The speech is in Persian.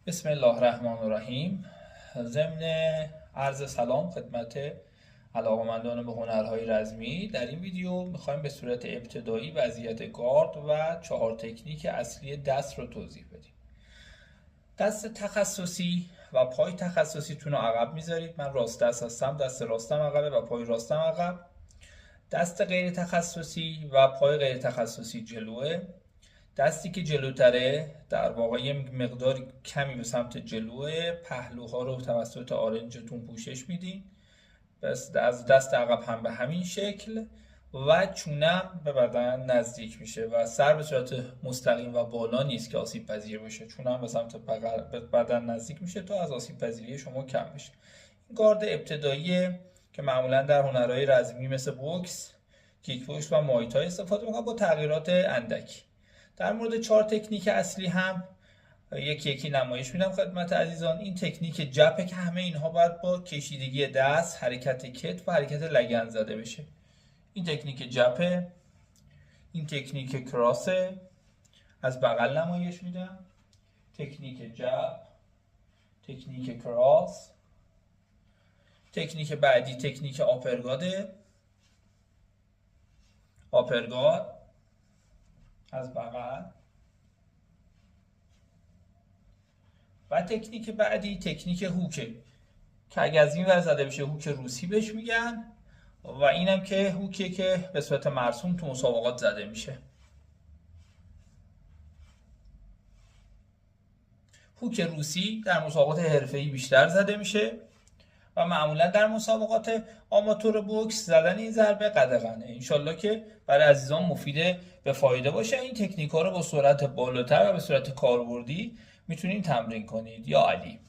بسم الله الرحمن الرحیم. ضمن عرض سلام خدمت علاقه‌مندان به هنرهای رزمی، در این ویدیو میخوایم به صورت ابتدایی وضعیت گارد و 4 تکنیک اصلی دست رو توضیح بدیم. دست تخصصی و پای تخصصیتون رو عقب میذارید. من راست دست هستم، دست راستم عقبه و پای راستم عقب. دست غیر تخصصی و پای غیر تخصصی جلوه. دستی که جلوتره در واقع یه مقداری کمی به سمت جلوه، پهلوها رو توسط آرنجتون پوشش میدین. بس از دست عقب هم به همین شکل و چونم به بدن نزدیک میشه و سر به صورت مستقیم و بالا نیست که آسیب پذیر بشه. چونم به سمت بدن نزدیک میشه تا از آسیب پذیری شما کم بشه. این گارد ابتدایی که معمولا در هنرهای رزمی مثل بوکس، کیک بوکس و مایتای استفاده میکنن با تغییرات اندکی. در مورد 4 تکنیک اصلی هم یکی یکی نمایش میدم خدمت عزیزان. این تکنیک جپه که همه اینها باید با کشیدگی دست، حرکت کتف و حرکت لگن زده بشه. این تکنیک جپه. این تکنیک کراسه، از بغل نمایش میدم. تکنیک جپ، تکنیک کراس. تکنیک بعدی تکنیک آپرگاده. آپرگاد از بغل. و تکنیک بعدی تکنیک هوکه که اگه از این ور زده بشه هوک روسی بهش میگن و اینم که هوکه که به صورت مرسوم تو مسابقات زده میشه. هوک روسی در مسابقات حرفه‌ای بیشتر زده میشه و معمولا در مسابقات آماتور بوکس زدن این ضربه قدغنه. انشالله که برای عزیزان مفید به فایده باشه. این تکنیک ها رو با سرعت بالاتر و به صورت کاربردی میتونید تمرین کنید. یا علی.